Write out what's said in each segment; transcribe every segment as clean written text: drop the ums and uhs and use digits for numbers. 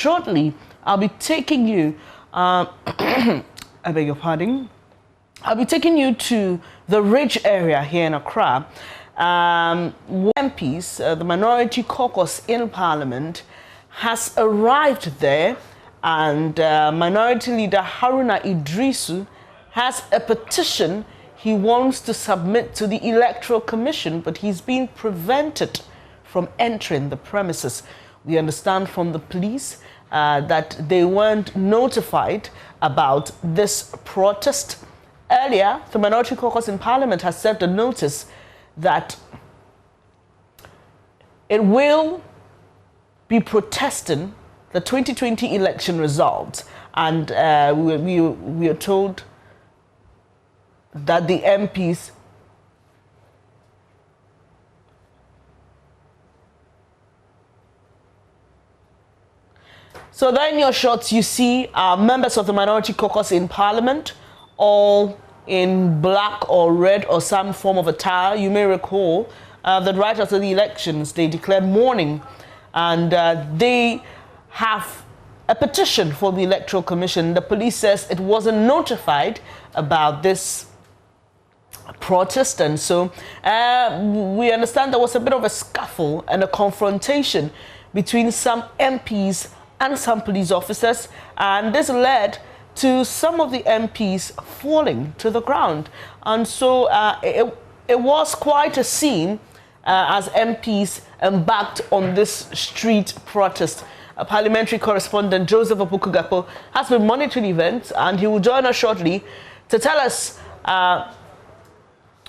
shortly, I'll be taking you, I beg your pardon, I'll be taking you to the Ridge area here in Accra. MPs, the Minority Caucus in Parliament, has arrived there, and Minority Leader Haruna Idrisu has a petition he wants to submit to the Electoral Commission, but he's been prevented from entering the premises. We understand from the police that they weren't notified about this protest. Earlier, the Minority Caucus in Parliament has served a notice that it will be protesting the 2020 election results, and we are told that the MPs So there in your shots, you see members of the Minority Caucus in Parliament, all in black or red or some form of attire. You may recall that right after the elections, they declared mourning, and they have a petition for the Electoral Commission. The police says it wasn't notified about this protest, and so we understand there was a bit of a scuffle and a confrontation between some MPs and some police officers, and this led to some of the MPs falling to the ground. And so it was quite a scene as MPs embarked on this street protest. Parliamentary correspondent Joseph Opoku-Gakpo has been monitoring events, and he will join us shortly to tell us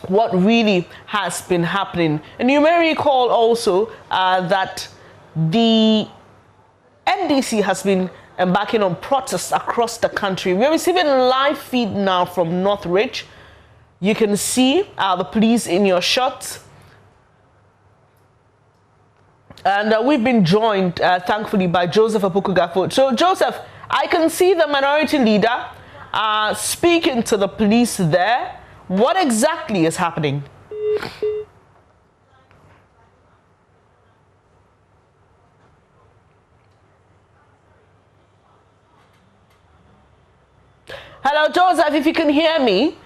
what really has been happening. And you may recall also that the NDC has been embarking on protests across the country. We're receiving a live feed now from North Ridge. You can see the police in your shots. And we've been joined, thankfully, by Joseph Opoku-Gakpo. So, Joseph, I can see the minority leader speaking to the police there. What exactly is happening? Hello, Joseph, if you can hear me,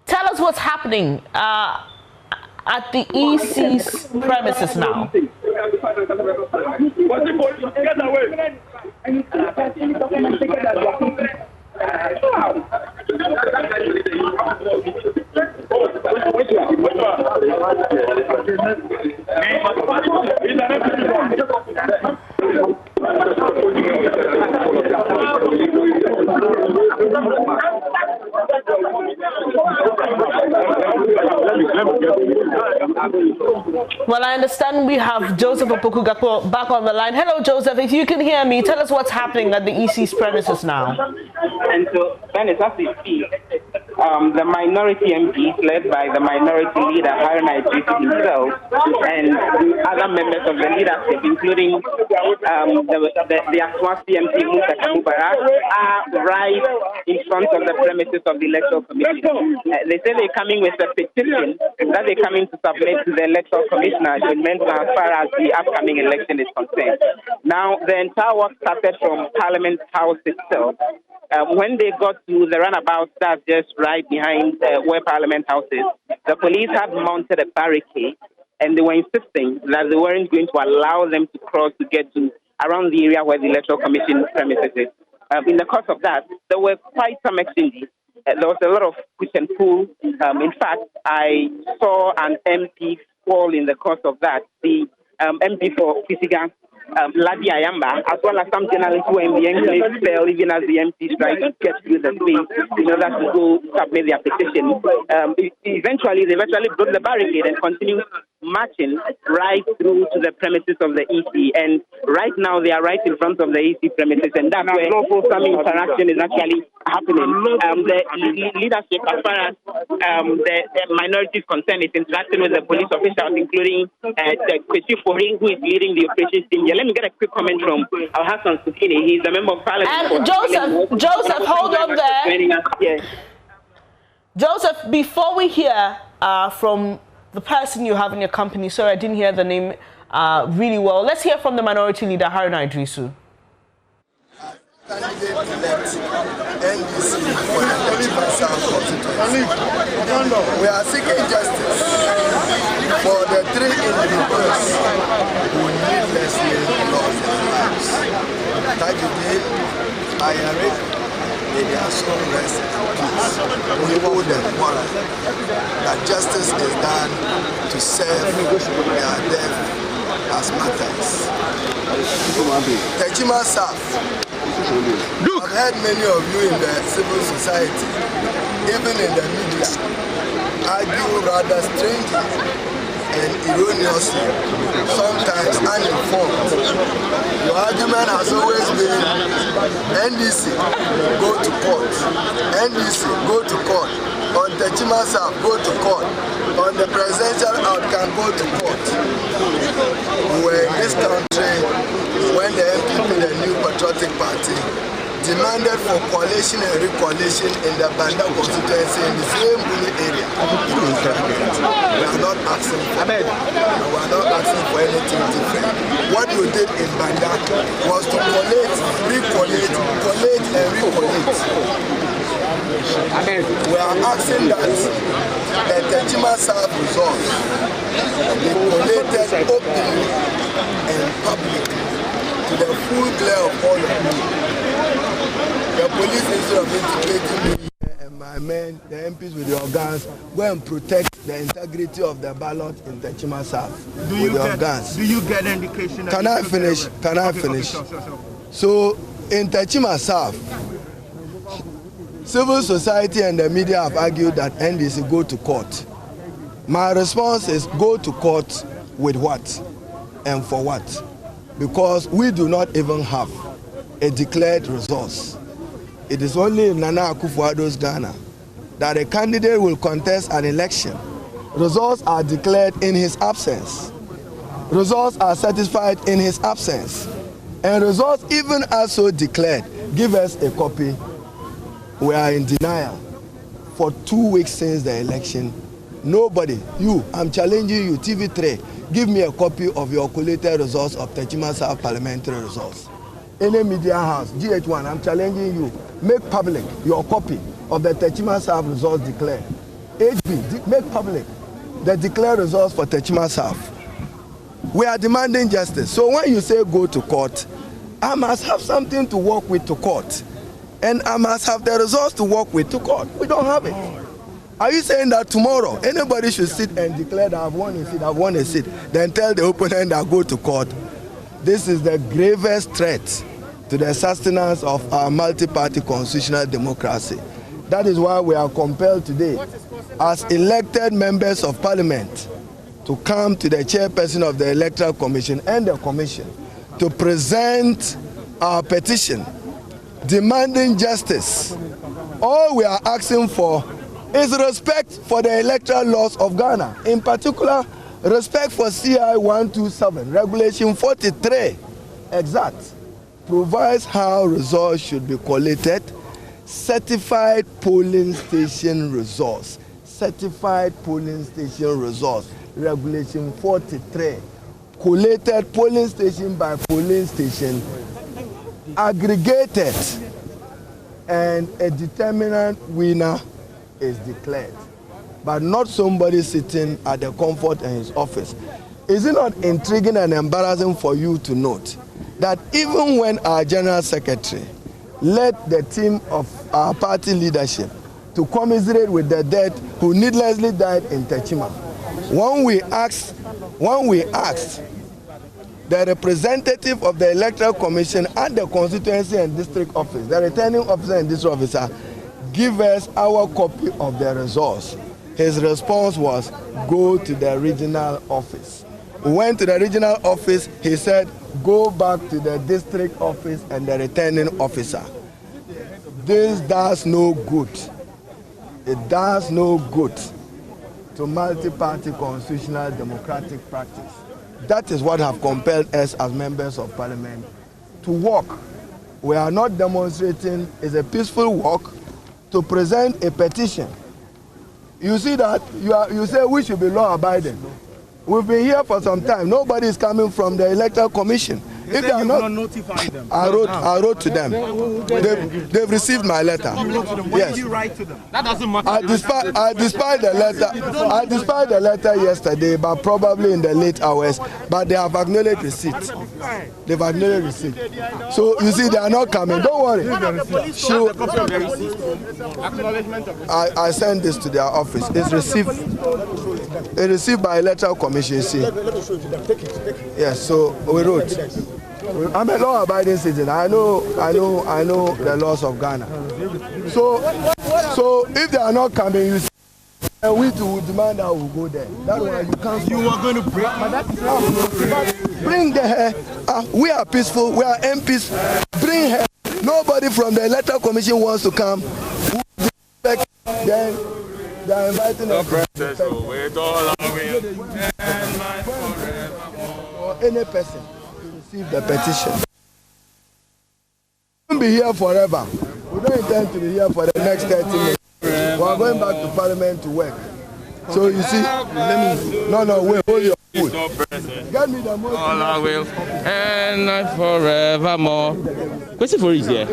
tell us what's happening at the EC's premises now. Well, I understand we have Joseph Opoku-Gakpo back on the line. Hello, Joseph. If you can hear me, tell us what's happening at the EC's premises now. And so, then it's as we speak, the minority MPs, led by the minority leader, Haruna Idrisu himself, and other members of the leadership, including the Aswasi MP, Musa Kamubara, are right in front of the premises of the Electoral Commission. They say they're coming with a petition that they're coming to submit to the Electoral Commissioner as far as the upcoming election is concerned. Now, the entire work started from Parliament House itself. When they got to the runabout that's just right behind where Parliament House is, the police had mounted a barricade, and they were insisting that they weren't going to allow them to cross to get to around the area where the Electoral Commission premises is. In the course of that, there were quite some exchanges. There was a lot of push and pull. In fact, I saw an MP fall in the course of that. The MP for Kisiga, Ladi Ayamba, as well as some journalists who were in the enclave fell, even as the MPs tried to get through the space in order to go submit their petition. Eventually, they broke the barricade and continued marching right through to the premises of the EC. And right now, they are right in front of the EC premises, and that's where some interaction is actually happening. The leadership, as far as the minority is concerned, is interacting with the police officials, including Kwesi Fori, who is leading the operations team. Let me get a quick comment from Hassan Sukini. He's a member of Parliament. And Joseph, hold on there. Yes. Joseph, before we hear from the person you have in your company, sorry, I didn't hear the name really well. Let's hear from the minority leader, Haruna Idrisu. Candidate-elect NDC for the Techiman South constituency. We are seeking justice for the 3 individuals who needlessly lost their lives. Tragedy, Ayaric, may their soul rest in peace. We owe them moral that justice is done to serve their death as martyrs. Techiman South. I've heard many of you in the civil society, even in the media, argue rather strangely and erroneously, sometimes uninformed. Your argument has always been NDC, go to court. NDC, go to court. On Techiman South, go to court. On the presidential outcome, go to court. We're in this country when the MPP, the New Patriotic Party, demanded for coalition and re-collation in the Banda constituency in the same area. We are not asking for it. We are not asking for anything different. What we did in Banda was to collate, re-collate, collate and re-collate. We are asking that the Techiman South results be collated openly and publicly to the full glare of all of you. The police, instead of integrating me and my men, the MPs with your guns, go and protect the integrity of the ballot in Techiman South with your guns. Do you get an indication? Can I finish? Can I finish? So, in Techiman South, civil society and the media have argued that NDC go to court. My response is go to court with what and for what? Because we do not even have a declared resource. It is only in Nana Akufo-Addo's Ghana that a candidate will contest an election. Results are declared in his absence. Results are certified in his absence. And results, even as so declared, give us a copy. We are in denial for 2 weeks since the election. Nobody, you, I'm challenging you, TV3, give me a copy of your collated results of Techiman South parliamentary results. Any media house, GH1, I'm challenging you, make public your copy of the Techiman South results declared. HB, make public the declared results for Techiman South. We are demanding justice. So when you say go to court, I must have something to work with to court. And I must have the results to work with to court. We don't have it. Are you saying that tomorrow anybody should sit and declare that I've won a seat, I've won a seat, then tell the opponent that go to court? This is the gravest threat to the sustenance of our multi-party constitutional democracy. That is why we are compelled today, as elected members of parliament, to come to the chairperson of the Electoral Commission and the Commission to present our petition demanding justice. All we are asking for is respect for the electoral laws of Ghana, in particular, respect for CI 127, Regulation 43, exact, provides how results should be collated, certified polling station results, Regulation 43, collated polling station by polling station, aggregated, and a determinant winner is declared, but not somebody sitting at the comfort in his office. Is it not intriguing and embarrassing for you to note that even when our General Secretary led the team of our party leadership to commiserate with the dead who needlessly died in Techiman, when we asked the representative of the Electoral Commission at the constituency and district office, the returning officer and district officer, give us our copy of the results, his response was, go to the regional office. We went to the regional office, he said, go back to the district office and the returning officer. This does no good. It does no good to multi-party constitutional democratic practice. That is what have compelled us as members of parliament to walk. We are not demonstrating, it's a peaceful walk to present a petition. You see that, you say we should be law-abiding. We've been here for some time. Nobody is coming from the Electoral Commission. If they are not notifying them. I wrote to them. They've received my letter. What did you write to them? That doesn't matter. I despite the letter yesterday, but probably in the late hours. But they have acknowledged receipt. They've acknowledged receipt. So you see, they are not coming. Don't worry. I sent this to their office. It's received by electoral commission. See. Yes. So we wrote. I'm a law-abiding citizen. I know the laws of Ghana. So if they are not coming, you see, we too demand that we go there. That's why you can't. You are going to bring the. We are peaceful. We are MPs. Bring her. Nobody from the electoral commission wants to come. Then they are inviting us. Or any person. The petition. We won't be here forever. We don't intend to be here for the next 30 minutes. We are going back to Parliament to work. So you see, wait, hold your food. Get me the most. All I will, and forevermore. What's it for is here?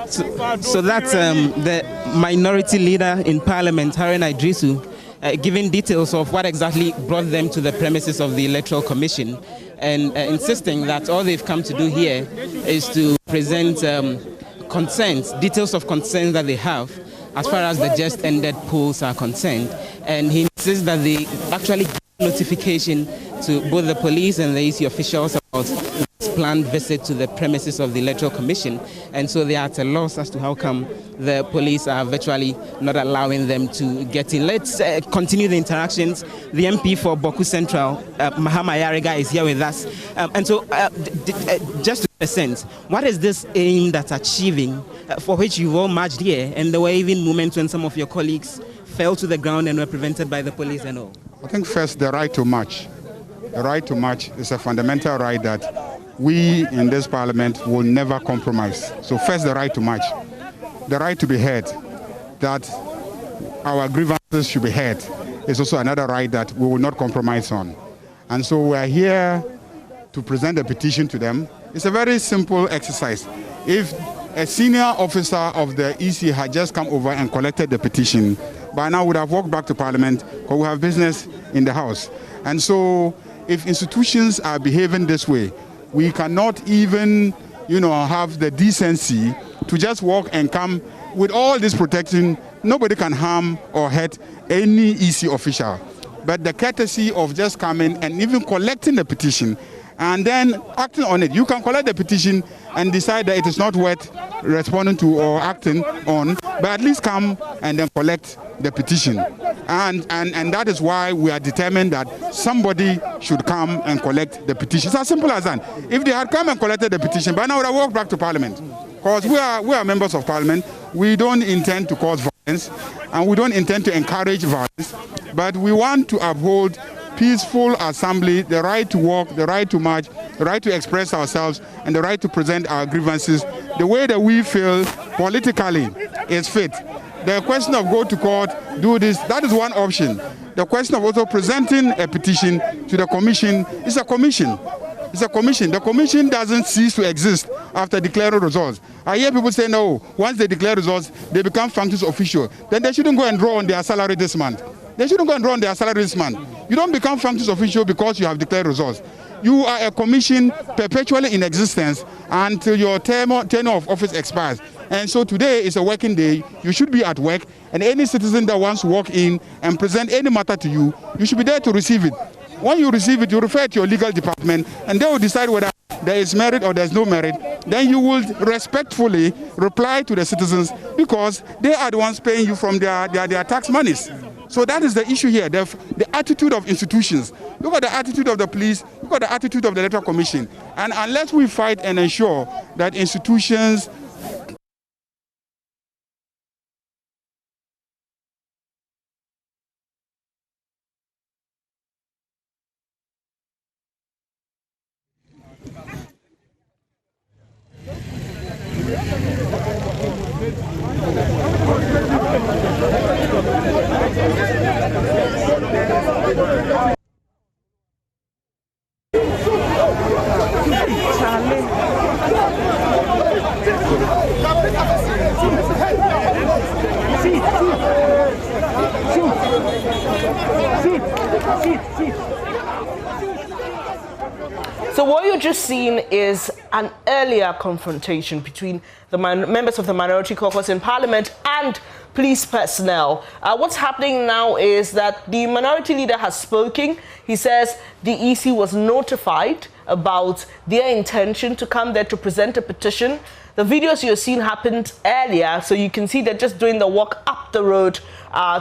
So that's the minority leader in Parliament, Harun Idrisu, giving details of what exactly brought them to the premises of the Electoral Commission and insisting that all they've come to do here is to present concerns, details of concerns that they have as far as the just ended polls are concerned. And he insists that they actually give notification to both the police and the EC officials about this planned visit to the premises of the Electoral Commission. And so they are at a loss as to how come the police are virtually not allowing them to get in. Let's continue the interactions. The MP for Boku Central, Mahama Yariga, is here with us. And so just to get a sense, what is this aimed at achieving for which you've all marched here? And there were even moments when some of your colleagues fell to the ground and were prevented by the police and all. I think first the right to march. The right to march is a fundamental right that we in this parliament will never compromise. So first the right to march. The right to be heard, that our grievances should be heard, is also another right that we will not compromise on. And so we are here to present a petition to them. It's a very simple exercise. If a senior officer of the EC had just come over and collected the petition, by now would have walked back to Parliament because we have business in the House. And so if institutions are behaving this way, we cannot even, have the decency to just walk and come with all this protection. Nobody can harm or hurt any EC official. But the courtesy of just coming and even collecting the petition and then acting on it. You can collect the petition and decide that it is not worth responding to or acting on, but at least come and then collect the petition. And that is why we are determined that somebody should come and collect the petition. It's as simple as that. If they had come and collected the petition, by now I would have walked back to Parliament. Because we are members of Parliament. We don't intend to cause violence and we don't intend to encourage violence, but we want to uphold peaceful assembly, the right to walk, the right to march, the right to express ourselves, and the right to present our grievances the way that we feel politically is fit. The question of go to court, do this, that is one option. The question of also presenting a petition to the commission is a commission. It's a commission. The commission doesn't cease to exist after declaring results. I hear people say, no, once they declare results, they become functions official. Then they shouldn't go and draw on their salary this month. They shouldn't go and draw on their salary this month. You don't become functions official because you have declared results. You are a commission perpetually in existence until your tenure of office expires. And so today is a working day. You should be at work, and any citizen that wants to walk in and present any matter to you, you should be there to receive it. When you receive it, you refer it to your legal department, and they will decide whether there is merit or there is no merit. Then you will respectfully reply to the citizens because they are the ones paying you from their tax monies. So that is the issue here, the attitude of institutions. Look at the attitude of the police, look at the attitude of the Electoral Commission. And unless we fight and ensure that institutions So what you're just seeing is an earlier confrontation between the members of the Minority Caucus in Parliament and police personnel. What's happening now is that the Minority Leader has spoken. He says the EC was notified about their intention to come there to present a petition. The videos you're seeing happened earlier, so you can see they're just doing the walk up the road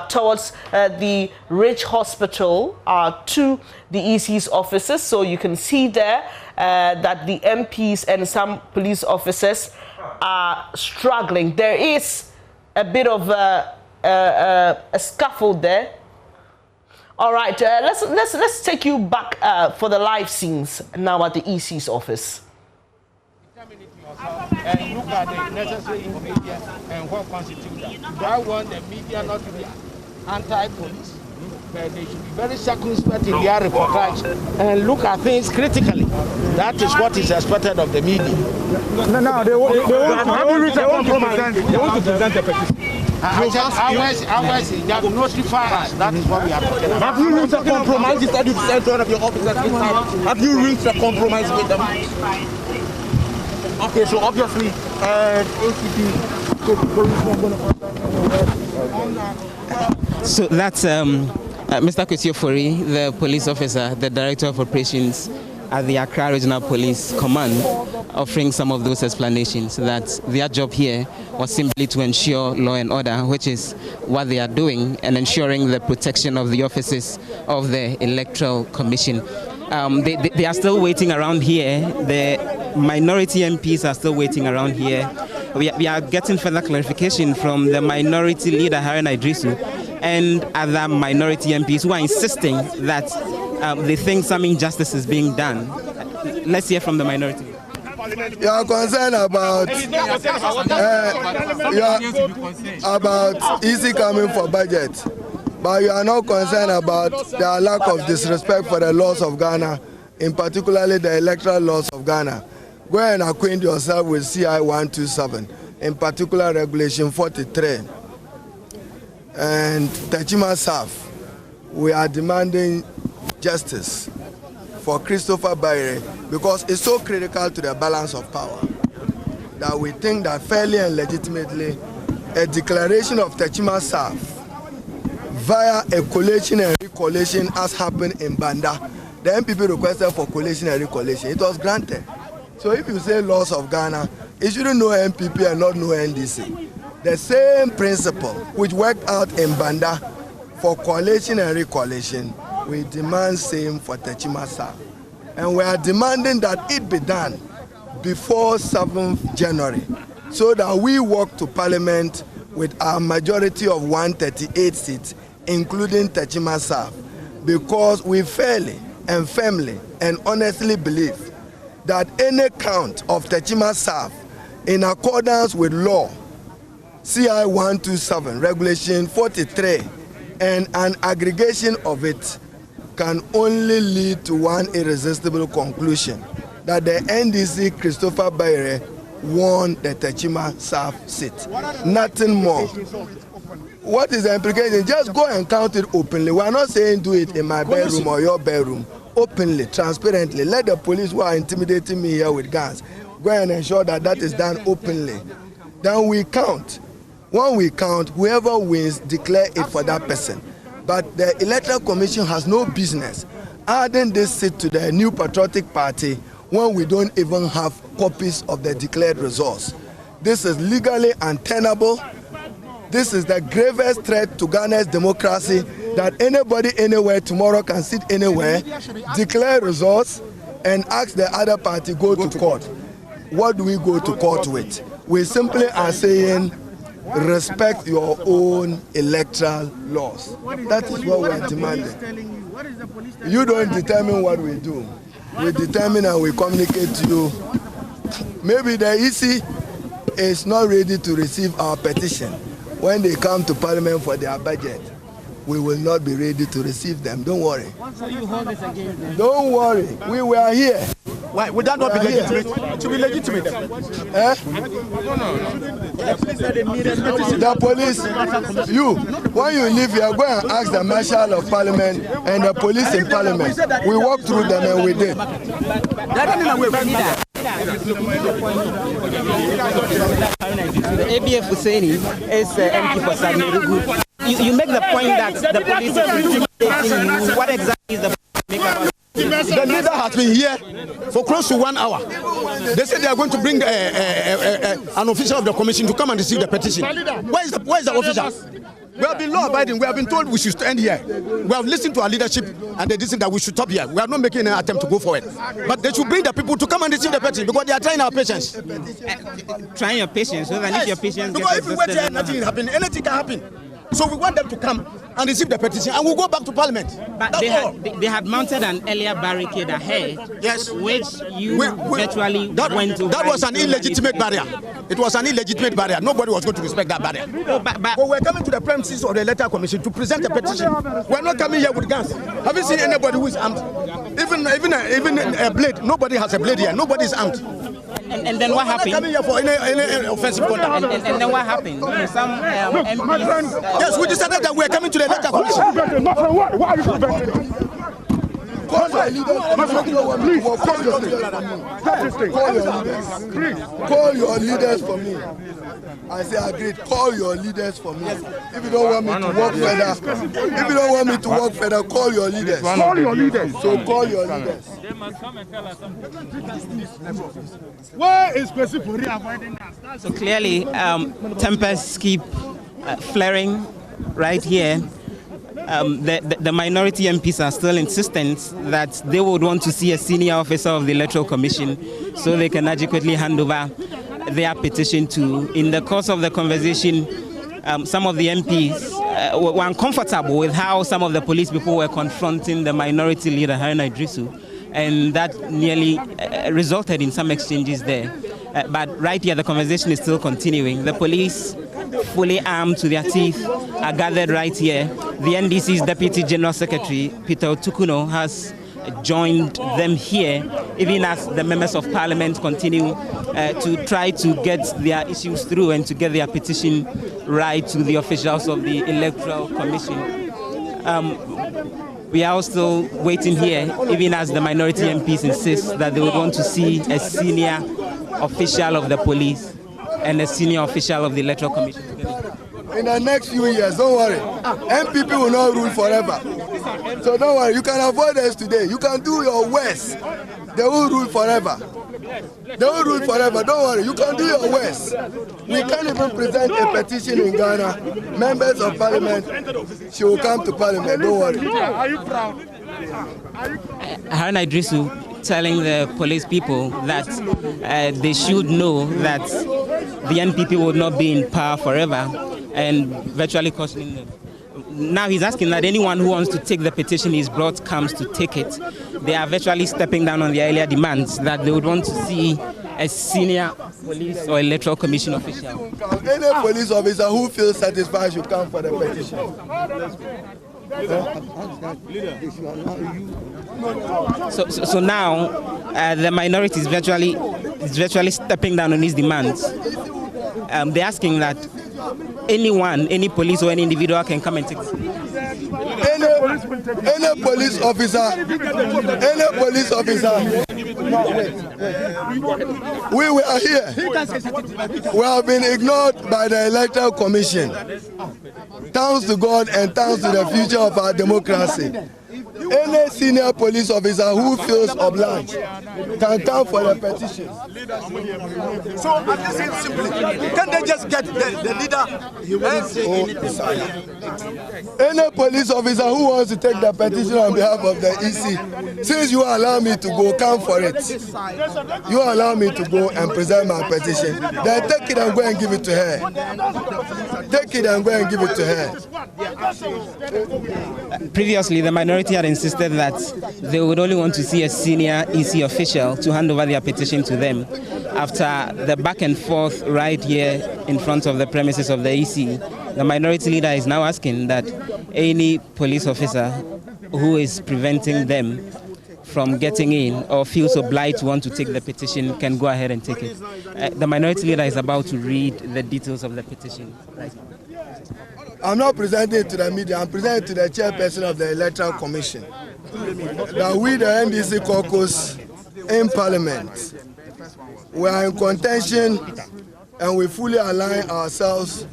towards the Ridge Hospital to the EC's offices. So you can see there that the MPs and some police officers are struggling. There is a bit of a scuffle there. All right, let's take you back for the live scenes now at the EC's office. And look at the necessary ingredients and what constitutes that. Do I want the media not to be anti-police? But they should be very circumspect in their reportage and look at things critically. That is what is expected of the media. No, they want to present a petition. Ours, they have notified us. That is what we are talking about. Have you reached a compromise? You said you sent one of your officers inside. Have you reached a compromise with them? Okay, so obviously, So that's Mr. Kwesiofori, the police officer, the director of operations at the Accra Regional Police Command, offering some of those explanations that their job here was simply to ensure law and order, which is what they are doing, and ensuring the protection of the offices of the Electoral Commission. They are still waiting around here. The minority MPs are still waiting around here. We are getting further clarification from the minority leader, Harun Idrisu, and other minority MPs who are insisting that they think some injustice is being done. Let's hear from the minority. You are concerned about easy coming for budget, but you are not concerned about the lack of disrespect for the laws of Ghana, in particularly the electoral laws of Ghana. Go and acquaint yourself with CI 127, in particular Regulation 43. And Techiman South, we are demanding justice for Christopher Baire because it's so critical to the balance of power that we think that fairly and legitimately a declaration of Techiman South via a collation and re-collation as happened in Banda. The MPP requested for collation and re-collation. It was granted. So if you say laws of Ghana, it shouldn't know MPP and not know NDC. The same principle which worked out in Banda for collation and re-collation, we demand same for Techiman South. And we are demanding that it be done before 7th January so that we walk to Parliament with our majority of 138 seats, including Techiman South, because we fairly and firmly and honestly believe that any count of Techiman South in accordance with law, CI 127, Regulation 43, and an aggregation of it can only lead to one irresistible conclusion, that the NDC Christopher Baire won the Techiman South seat. Nothing more. What is the implication? Just go and count it openly. We are not saying do it in my bedroom or your bedroom. Openly, transparently. Let the police who are intimidating me here with guns go and ensure that that is done openly. Then we count. When we count, whoever wins, declare it for that person. But the Electoral Commission has no business adding this seat to the New Patriotic Party when we don't even have copies of the declared results. This is legally untenable. This is the gravest threat to Ghana's democracy, that anybody anywhere tomorrow can sit anywhere, declare results, and ask the other party go to court. What do we go to court with? We simply are saying, respect your own electoral laws. That is what we are demanding. You don't determine what we do. We determine and we communicate to you. Maybe the EC is not ready to receive our petition. When they come to Parliament for their budget, we will not be ready to receive them. Don't worry. So you hold this against them? Don't worry. We were here. Why would that not be legitimate? To be legitimate? Eh? No. The police, when you leave here, go and ask the Marshal of Parliament and the police in Parliament. We walked through them and we did. ABF Husseini is MP for Sagnerugu. You make the point that the police is intimidating you. What exactly is the point? The leader has been here for close to 1 hour. They said they are going to bring an official of the commission to come and receive the petition. Where is the official? We have been law-abiding. We have been told we should stand here. We have listened to our leadership and they decided that we should stop here. We are not making an attempt to go forward. But they should bring the people to come and receive the petition because they are trying our patience. Trying your patience? So that if your patience because if we wait here, nothing will happen. Anything can happen. So we want them to come and receive the petition and we'll go back to Parliament. But they had mounted an earlier barricade ahead, yes, which you virtually went to. That was an illegitimate barrier. It was an illegitimate barrier. Nobody was going to respect that barrier. But we're coming to the premises of the electoral commission to present the petition. We're not coming here with guns. Have you seen anybody who is armed? Even a blade. Nobody has a blade here. Nobody is armed. And then what happened? Coming here for any offensive conduct. And then what happened? Some MPs. Yes, we decided that we are coming to the electoral commission. Why are you preventing? Call your leaders. Call your leaders for me. I say agreed. Call your leaders for me. If you don't want me to work further, call your leaders. Call your leaders. So call your leaders. They must come and tell us something. Where is specifically avoiding us? So clearly, tempers keep flaring right here. The minority MPs are still insistent that they would want to see a senior officer of the Electoral Commission so they can adequately hand over their petition to. In the course of the conversation, some of the MPs were uncomfortable with how some of the police people were confronting the minority leader, Haruna Idrisu, and that nearly resulted in some exchanges there. But right here, the conversation is still continuing. The police, fully armed to their teeth, are gathered right here. The NDC's Deputy General Secretary, Peter Otukuno, has joined them here, even as the members of Parliament continue to try to get their issues through and to get their petition right to the officials of the Electoral Commission. We are still waiting here, even as the minority MPs insist that they would want to see a senior official of the police and a senior official of the Electoral Commission. In the next few years, don't worry, MPP will not rule forever. So don't worry, you can avoid us today. You can do your worst. They will rule forever. They will rule forever. Don't worry, you can do your worst. We can't even present a petition in Ghana. Members of Parliament, she will come to Parliament. Don't worry. Are you proud? Haruna Idrisu telling the police people that they should know that the NPP would not be in power forever, and virtually cautioning them. Now he's asking that anyone who wants to take the petition he's brought comes to take it. They are virtually stepping down on their earlier demands that they would want to see a senior police or electoral commission official. Any police officer who feels satisfied should come for the petition. So now the minority is virtually stepping down on his demands. They're asking that any police or any individual can come and take it. Any police officer, we were here. We have been ignored by the Electoral Commission. Thanks to God and thanks to the future of our democracy. Any senior police officer who feels obliged can come for the petition. So I'm just saying simply, can't they just get the leader? Any police officer who wants to take the petition on behalf of the EC, since you allow me to go, come for it. You allow me to go and present my petition. Then take it and go and give it to her. Take it and go and give it to her. Previously, the minority had insisted that they would only want to see a senior EC official to hand over their petition to them. After the back and forth right here in front of the premises of the EC, the minority leader is now asking that any police officer who is preventing them from getting in or feels obliged to want to take the petition can go ahead and take it. The minority leader is about to read the details of the petition right now. I'm not presenting it to the media. I'm presenting it to the chairperson of the Electoral Commission. That we, the NDC caucus in Parliament, we are in contention and we fully align ourselves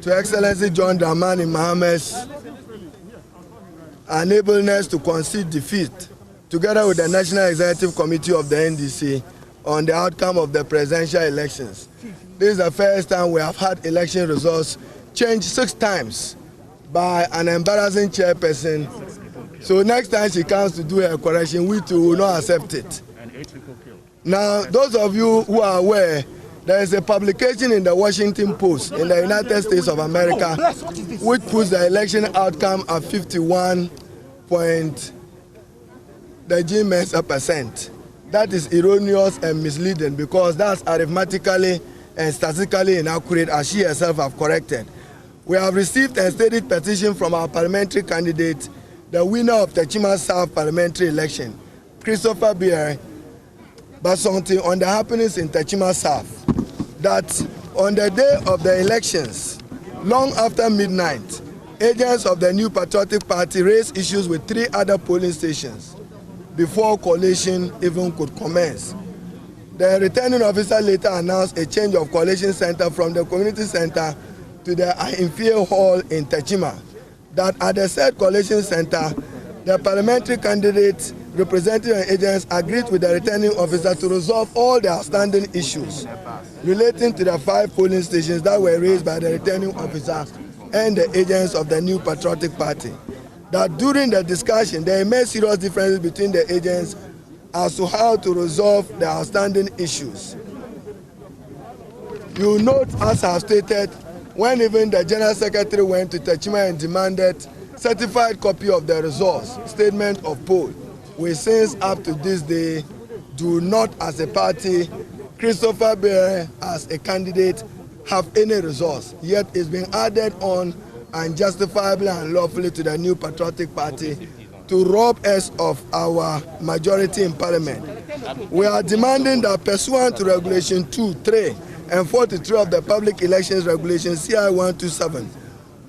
to Excellency John Dramani Mahamad's unableness to concede defeat, together with the National Executive Committee of the NDC, on the outcome of the presidential elections. This is the first time we have had election results changed 6 times by an embarrassing chairperson. So next time she comes to do her correction, we too will not accept it. Now, those of you who are aware, there is a publication in the Washington Post in the United States of America which puts the election outcome at 51%. That is erroneous and misleading because that's arithmetically and statistically inaccurate, as she herself have corrected. We have received a stated petition from our parliamentary candidate, the winner of the Techiman South parliamentary election, Christopher Beer Basonti, on the happenings in Techiman South, that on the day of the elections, long after midnight, agents of the New Patriotic Party raised issues with 3 other polling stations before collation even could commence. The returning officer later announced a change of collation center from the community center to the Inferior Hall in Techiman. That at the said collation center, the parliamentary candidates, representative agents agreed with the returning officer to resolve all the outstanding issues relating to the 5 polling stations that were raised by the returning officer and the agents of the New Patriotic Party. That during the discussion, there emerged serious differences between the agents as to how to resolve the outstanding issues. You note, as I have stated, when even the General Secretary went to Techiman and demanded certified copy of the results, statement of poll, we since up to this day do not, as a party, Christopher Beer as a candidate, have any results, yet it's been added on unjustifiably and lawfully to the New Patriotic Party to rob us of our majority in Parliament. We are demanding that pursuant to Regulation 2, 3, and 43 of the Public Elections Regulation CI 127,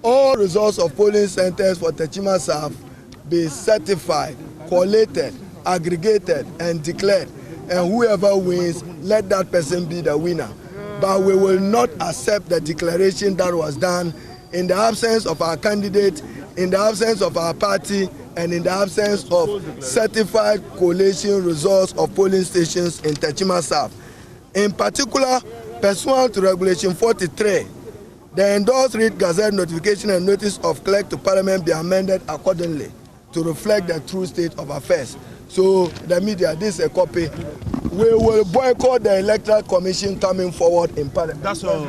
all results of polling centers for Techiman South be certified, collated, aggregated, and declared, and whoever wins, let that person be the winner. But we will not accept the declaration that was done in the absence of our candidate, in the absence of our party, and in the absence of certified collation results of polling stations in Techiman South. In particular, pursuant to Regulation 43, the endorsed Read Gazette notification and notice of clerk to Parliament be amended accordingly to reflect the true state of affairs. So the media, this is a copy. We will boycott the Electoral Commission coming forward in Parliament. That's all.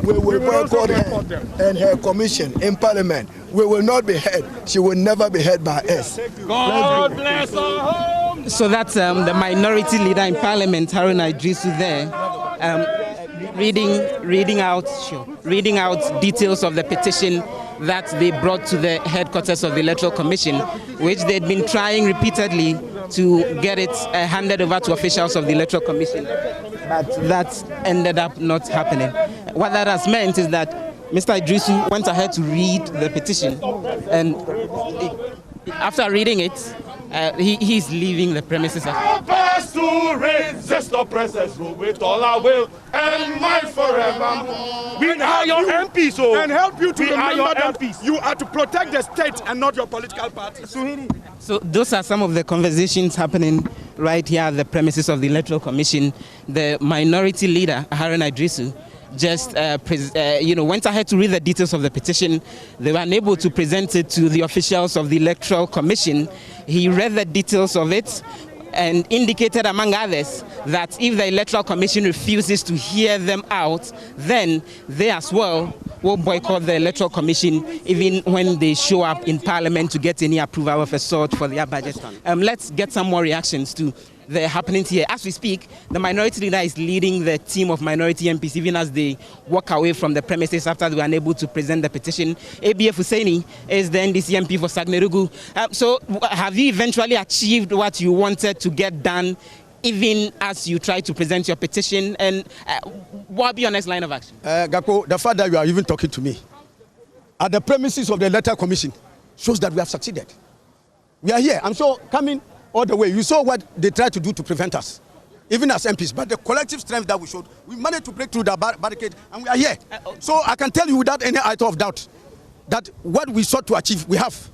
We will boycott her and her commission in Parliament. We will not be heard. She will never be heard by us. God bless our home. So that's the minority leader in Parliament, Haruna Idrisu, there, reading out details of the petition that they brought to the headquarters of the Electoral Commission, which they'd been trying repeatedly to get it handed over to officials of the Electoral Commission. But that ended up not happening. What that has meant is that Mr. Idrisu went ahead to read the petition, and after reading it, he's leaving the premises. Pass to resist oppressors, rule with all our will and might forevermore. We are your MPs, so and help you to remember that MPs. You are to protect the state and not your political party. So those are some of the conversations happening right here at the premises of the Electoral Commission. The minority leader, Haruna Idrisu, just went ahead to read the details of the petition. They were unable to present it to the officials of the Electoral Commission. He read the details of it and indicated, among others, that if the Electoral Commission refuses to hear them out, then they as well will boycott the Electoral Commission even when they show up in Parliament to get any approval of a sort for their budget. Let's get some more reactions to the happenings here. As we speak, the minority leader is leading the team of minority MPs even as they walk away from the premises after they were unable to present the petition. ABF Hussaini is the NDC MP for Sagnerugu. So have you eventually achieved what you wanted to get done even as you try to present your petition? And what will be your next line of action? Gakpo, the fact that you are even talking to me at the premises of the Electoral Commission shows that we have succeeded. We are here. I'm sure coming all the way. You saw what they tried to do to prevent us, even as MPs. But the collective strength that we showed, we managed to break through the barricade, and we are here. So I can tell you without any iota of doubt that what we sought to achieve, we have.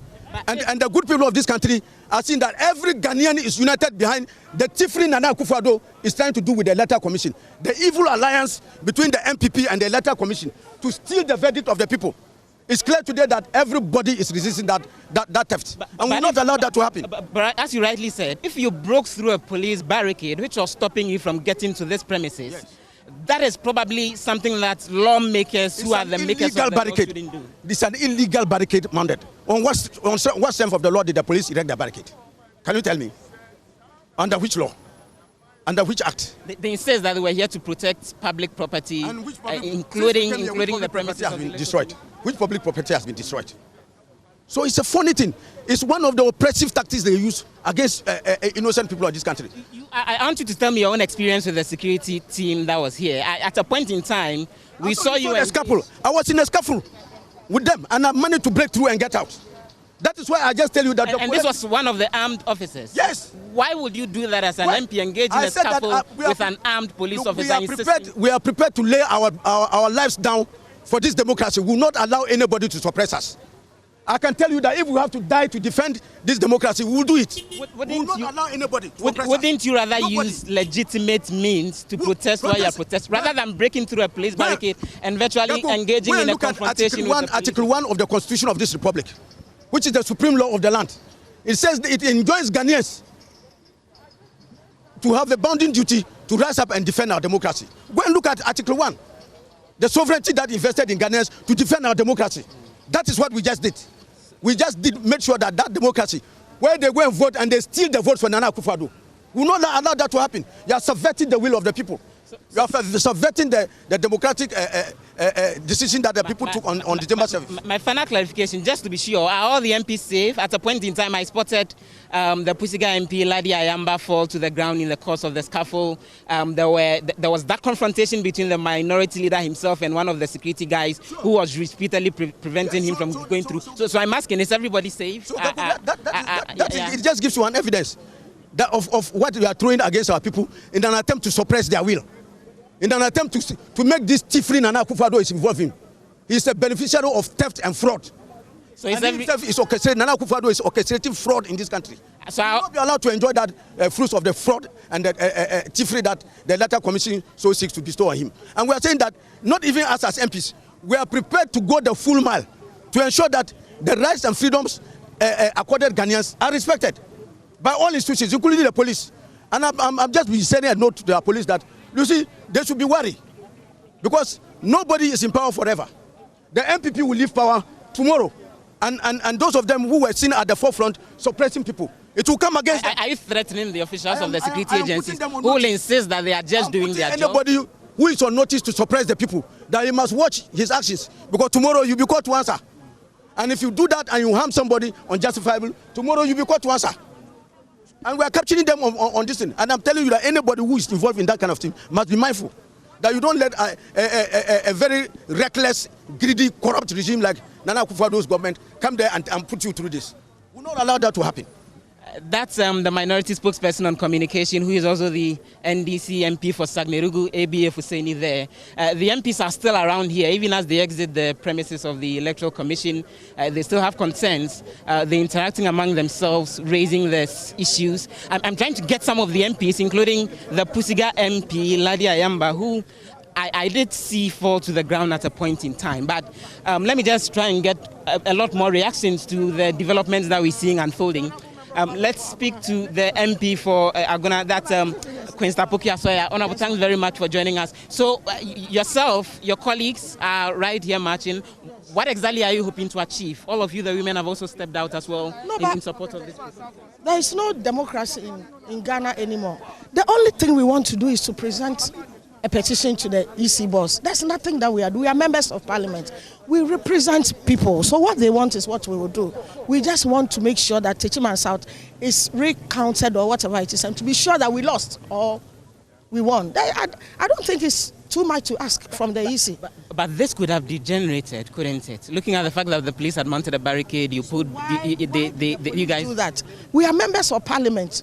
And the good people of this country are seeing that every Ghanaian is united behind the Tifri Nana Akufo-Addo is trying to do with the Electoral Commission. The evil alliance between the MPP and the Electoral Commission to steal the verdict of the people. It's clear today that everybody is resisting that theft. And we will not allow that to happen. But as you rightly said, if you broke through a police barricade, which was stopping you from getting to this premises, yes, that is probably something that lawmakers who are the makers of the law shouldn't do. This is an illegal barricade mounted. On what strength of the law did the police erect the barricade? Can you tell me? Under which law? Under which act? They insist that they were here to protect public property, including the premises has been destroyed. Which public property has been destroyed? So it's a funny thing. It's one of the oppressive tactics they use against innocent people of this country. I want you to tell me your own experience with the security team that was here. At a point in time, we saw you in a scuffle. I was in a scuffle with them, and I managed to break through and get out. That is why I just tell you that. And this was one of the armed officers. Yes. Why would you do that as an MP, engage in a scuffle with an armed police officer? We are prepared to lay our lives down for this democracy. We will not allow anybody to suppress us. I can tell you that if we have to die to defend this democracy, we will do it. We will not allow anybody to suppress us. Wouldn't you rather use legitimate means to protest while you are protesting, rather than breaking through a police barricade and virtually engaging in a confrontation with the police? Article 1 of the Constitution of this Republic, which is the supreme law of the land. It says that it enjoins Ghanaians to have a bounden duty to rise up and defend our democracy. Go and look at Article 1. The sovereignty that invested in Ghanaians to defend our democracy. That is what we just did. We just did make sure that democracy, where they go and vote and they steal the votes for Nana Akufo-Addo, we will not allow that to happen. You are subverting the will of the people. You are subverting the democratic decision that the people took on December 7th. My final clarification, just to be sure, are all the MPs safe? At a point in time, I spotted the Pusiga MP, Ladi Ayamba, fall to the ground in the course of the scuffle. There was that confrontation between the minority leader himself and one of the security guys who was repeatedly preventing him from going through. So I'm asking, is everybody safe? It just gives you an evidence of what we are throwing against our people in an attempt to suppress their will. In an attempt to make this Tifri Nana Akufo-Addo is involved in. He is a beneficiary of theft and fraud. So Nana Akufo-Addo is orchestrating fraud in this country. So we will not be allowed to enjoy that fruits of the fraud and the Tifri that the Electoral Commission so seeks to bestow on him. And we are saying that not even us as MPs, we are prepared to go the full mile to ensure that the rights and freedoms accorded Ghanaians are respected by all institutions, including the police. And I'm just sending a note to the police that, you see, they should be worried because nobody is in power forever. The MPP will leave power tomorrow. And those of them who were seen at the forefront suppressing people, it will come against them. Are you threatening the officials of the security agencies who will insist that they are just doing their job? Anybody who is on notice to suppress the people, that he must watch his actions because tomorrow you'll be called to answer. And if you do that and you harm somebody unjustifiable, tomorrow you'll be called to answer. And we are capturing them on this thing. And I'm telling you that anybody who is involved in that kind of thing must be mindful that you don't let a very reckless, greedy, corrupt regime like Nana Akufo-Addo's government come there and put you through this. We will not allow that to happen. That's the minority spokesperson on communication, who is also the NDC MP for Sagnerugu, ABF Hussaini there. The MPs are still around here, even as they exit the premises of the Electoral Commission. They still have concerns. They're interacting among themselves, raising these issues. I'm trying to get some of the MPs, including the Pusiga MP, Ladi Ayamba, who I did see fall to the ground at a point in time. But let me just try and get a lot more reactions to the developments that we're seeing unfolding. Let's speak to the MP for Agona, that's Queen Tapokia Soya. Honorable, thanks very much for joining us. So yourself, your colleagues are right here marching. What exactly are you hoping to achieve? All of you, the women, have also stepped out as well in support of this. There is no democracy in Ghana anymore. The only thing we want to do is to present a petition to the EC boss. There's nothing that we are doing. We are members of parliament. We represent people. So what they want is what we will do. We just want to make sure that Techiman South is recounted or whatever it is, and to be sure that we lost or we won. I don't think it's too much to ask from the EC. But this could have degenerated, couldn't it? Looking at the fact that the police had mounted a barricade, you put you guys do that. We are members of parliament.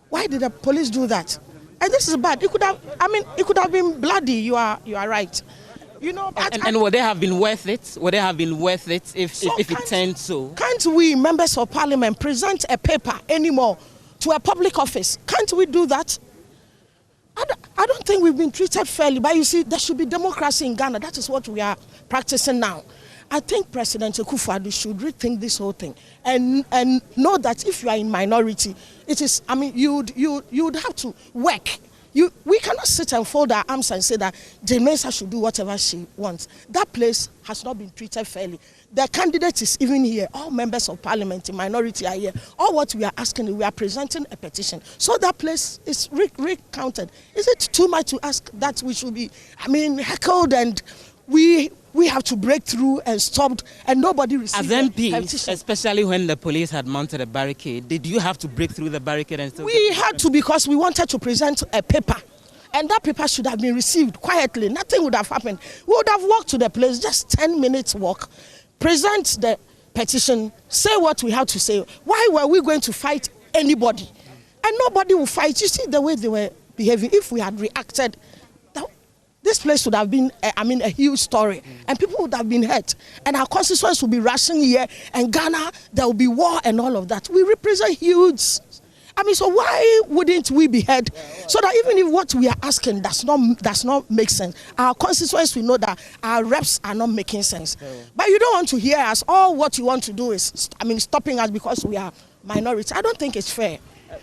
Why did the police do that? And this is bad. It could have. I mean, it could have been bloody. You are right. You know. And would they have been worth it? Would they have been worth it if it turned so? Can't we, members of parliament, present a paper anymore to a public office? Can't we do that? I don't think we've been treated fairly, but you see, there should be democracy in Ghana. That is what we are practicing now. I think President Akufo-Addo should rethink this whole thing and know that if you are in minority, it is. I mean, you'd have to work. We cannot sit and fold our arms and say that Jane Mensah should do whatever she wants. That place has not been treated fairly. The candidate is even here. All members of parliament in minority are here. All what we are asking, we are presenting a petition. So that place is recounted. Is it too much to ask that we should be, heckled and we have to break through and stopped and nobody received as MPs, especially when the police had mounted a barricade, did you have to break through the barricade and still? We had to, because we wanted to present a paper. And that paper should have been received quietly. Nothing would have happened. We would have walked to the place, just 10 minutes walk, present the petition, say what we have to say. Why were we going to fight anybody? And nobody will fight. You see the way they were behaving. If we had reacted, this place would have been, a huge story. And people would have been hurt. And our constituents would be rushing here. And Ghana, there will be war and all of that. We represent huge. So why wouldn't we be heard? So that even if what we are asking does not make sense, our constituents will know that our reps are not making sense. But you don't want to hear us. All what you want to do is, stopping us because we are minority. I don't think it's fair.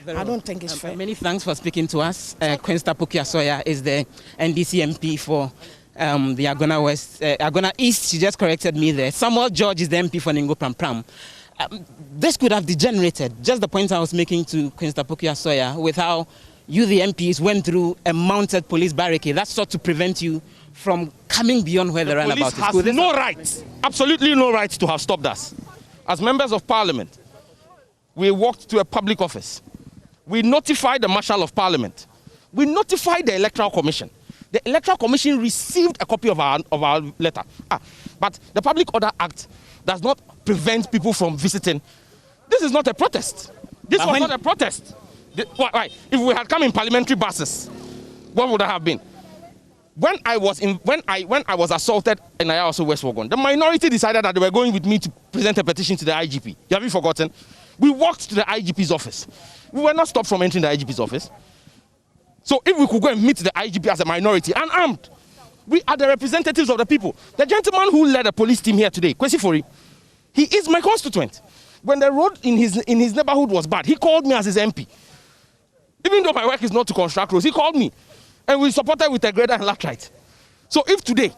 I don't think it's fair. Many thanks for speaking to us. Queen Tapokia Soya is the NDC MP for the Agona West, Agona East. She just corrected me there. Samuel George is the MP for Ningo Pram Pram. This could have degenerated. Just the point I was making to Queen Tapokia Soya with how you, the MPs, went through a mounted police barricade. That's sought to prevent you from coming beyond where the runabout is. The police has no right, absolutely no right to have stopped us. As members of parliament, we walked to a public office. We notified the Marshal of Parliament. We notified the Electoral Commission. The Electoral Commission received a copy of our letter. But the Public Order Act does not prevent people from visiting. This is not a protest. This was not a protest. Right. If we had come in parliamentary buses, what would that have been? When I was assaulted in Ayawaso West Wagon, the minority decided that they were going with me to present a petition to the IGP. You haven't forgotten? We walked to the IGP's office. We were not stopped from entering the IGP's office. So if we could go and meet the IGP as a minority, unarmed, we are the representatives of the people. The gentleman who led the police team here today, Kwesi Fori, he is my constituent. When the road in his neighborhood was bad, he called me as his MP. Even though my work is not to construct roads, he called me. And we supported with a grader and latrite. So if today,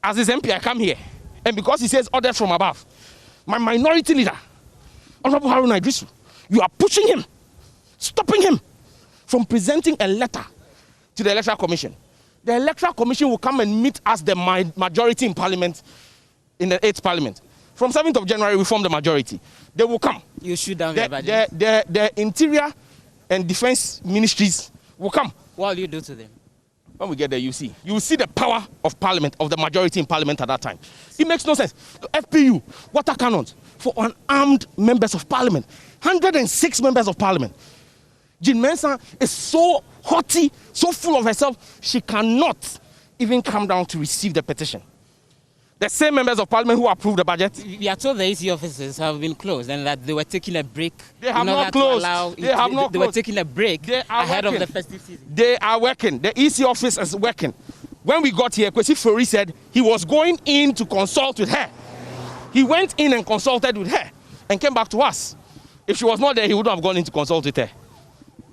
as his MP, I come here, and because he says orders from above, my minority leader, Honorable Haruna Idrisu, you are pushing him, stopping him from presenting a letter to the Electoral Commission. The Electoral Commission will come and meet us, the majority in Parliament, in the 8th Parliament. From 7th of January, we form the majority. They will come. You shoot down their budget. The Interior and Defense Ministries will come. What will you do to them? When we get there, you see. You will see the power of Parliament, of the majority in Parliament at that time. It makes no sense. FPU, water cannons for unarmed members of Parliament. 106 members of Parliament. Jane Mensah is so haughty, so full of herself, she cannot even come down to receive the petition. The same members of Parliament who approved the budget. We are told the AC offices have been closed and that they were taking a break. They have not closed. They were taking a break ahead of the festive season. They are working. The EC office is working. When we got here, Kwesi Fori said he was going in to consult with her. He went in and consulted with her and came back to us. If she was not there, he wouldn't have gone in to consult with her.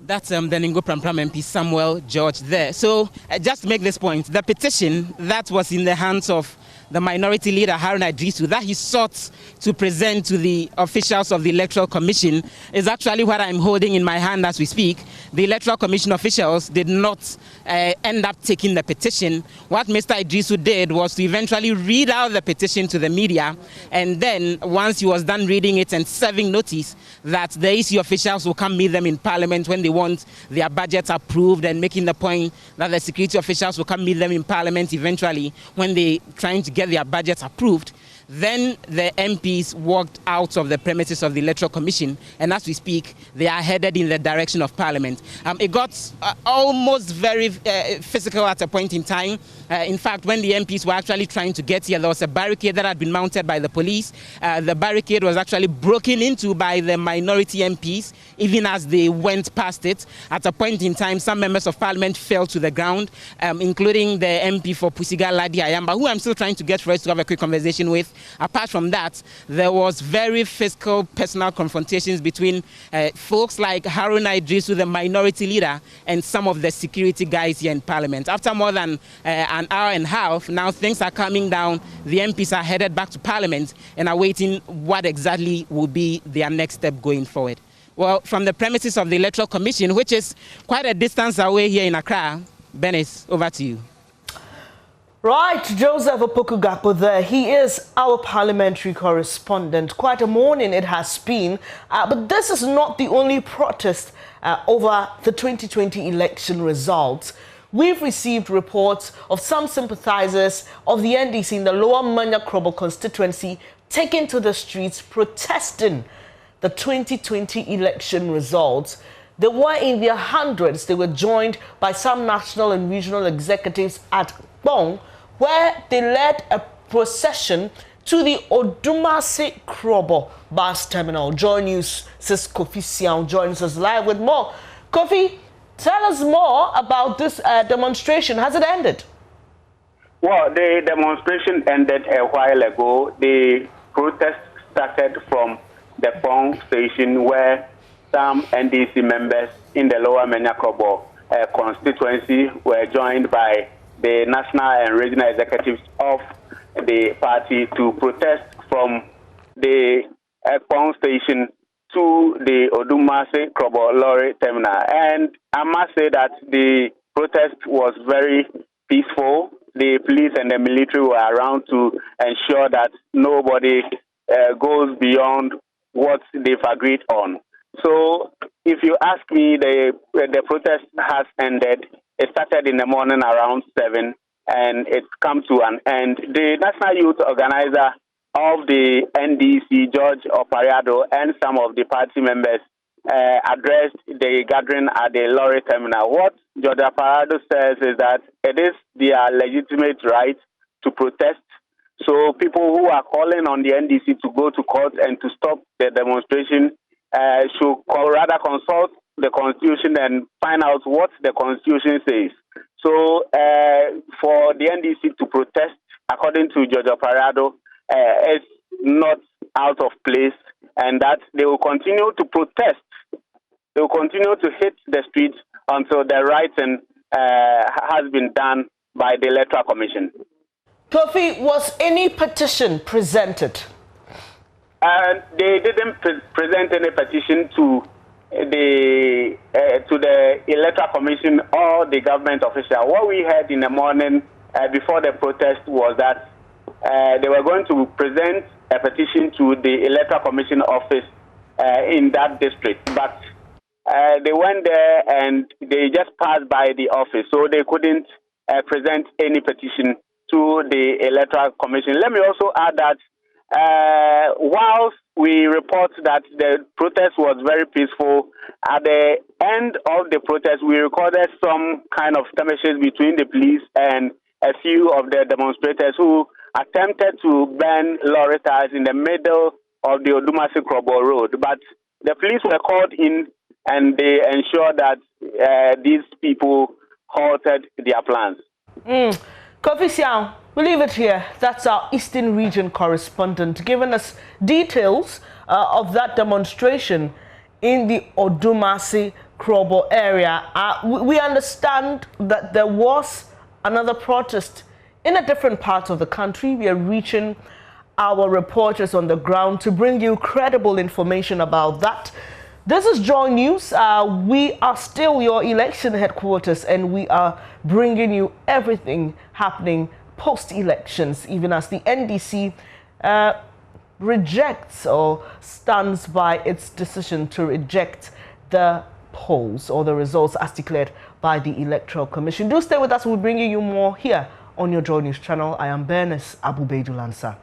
That's the Ningo Prampram MP Samuel George there. So just to make this point, the petition that was in the hands of the minority leader Haruna Idrisu that he sought to present to the officials of the Electoral Commission is actually what I'm holding in my hand as we speak. The Electoral Commission officials did not end up taking the petition. What Mr. Idrisu did was to eventually read out the petition to the media, and then once he was done reading it and serving notice that the EC officials will come meet them in Parliament when they want their budgets approved, and making the point that the security officials will come meet them in Parliament eventually when they trying to get their budgets approved, then the MPs walked out of the premises of the Electoral Commission, and as we speak, they are headed in the direction of Parliament. It got almost very physical at a point in time. In fact, when the MPs were actually trying to get here, there was a barricade that had been mounted by the police. The barricade was actually broken into by the minority MPs, even as they went past it. At a point in time, some members of Parliament fell to the ground, including the MP for Pusiga Ladi Ayamba, who I'm still trying to get for us to have a quick conversation with. Apart from that, there was very physical, personal confrontations between folks like Haruna Idrisu, the minority leader, and some of the security guys here in Parliament. After more than an hour and a half, now things are calming down. The MPs are headed back to Parliament and are waiting what exactly will be their next step going forward. Well, from the premises of the Electoral Commission, which is quite a distance away here in Accra, Benis, over to you. Right, Joseph Opoku-Gakpo there. He is our parliamentary correspondent. Quite a morning it has been, but this is not the only protest over the 2020 election results. We've received reports of some sympathizers of the NDC in the Lower Manya-Krobo constituency taking to the streets protesting the 2020 election results. They were in their hundreds. They were joined by some national and regional executives at Bong, where they led a procession to the Odumase Krobo bus terminal. JoyNews says Kofi Siang joins us live with more. Kofi, tell us more about this demonstration. Has it ended? Well, the demonstration ended a while ago. The protest started from the Bong station, where some NDC members in the Lower Manya-Krobo constituency were joined by the national and regional executives of the party to protest from the Bong station to the Odumase Krobo lorry terminal. And I must say that the protest was very peaceful. The police and the military were around to ensure that nobody goes beyond what they've agreed on. So if you ask me, the protest has ended. It started in the morning around 7, and it's come to an end. The National Youth Organizer of the NDC, George Opariado, and some of the party members addressed the gathering at the lorry terminal. What George Opariado says is that it is their legitimate right to protest. So people who are calling on the NDC to go to court and to stop the demonstration should rather consult the Constitution and find out what the Constitution says. So for the NDC to protest, according to George Opariado, is not out of place, and that they will continue to protest. They will continue to hit the streets until the writing has been done by the Electoral Commission. Kofi, was any petition presented? They didn't present any petition to the Electoral Commission or the government official. What we heard in the morning before the protest was that they were going to present a petition to the Electoral Commission office in that district, but they went there and they just passed by the office, so they couldn't present any petition to the Electoral Commission. Let me also add that whilst we report that the protest was very peaceful, at the end of the protest, we recorded some kind of skirmishes between the police and a few of the demonstrators who attempted to burn lorry tires in the middle of the Odumase Krobo road. But the police were called in and they ensured that these people halted their plans. Kofi Siang, we'll leave it here. That's our Eastern Region correspondent giving us details of that demonstration in the Odumase Krobo area. We understand that there was another protest in a different part of the country. We are reaching our reporters on the ground to bring you credible information about that. This is JoyNews. We are still your election headquarters, and we are bringing you everything happening post-elections, even as the NDC rejects or stands by its decision to reject the polls or the results as declared by the Electoral Commission. Do stay with us. We'll bring you more here on your JoyNews channel. I am Bernice Abubedulansa.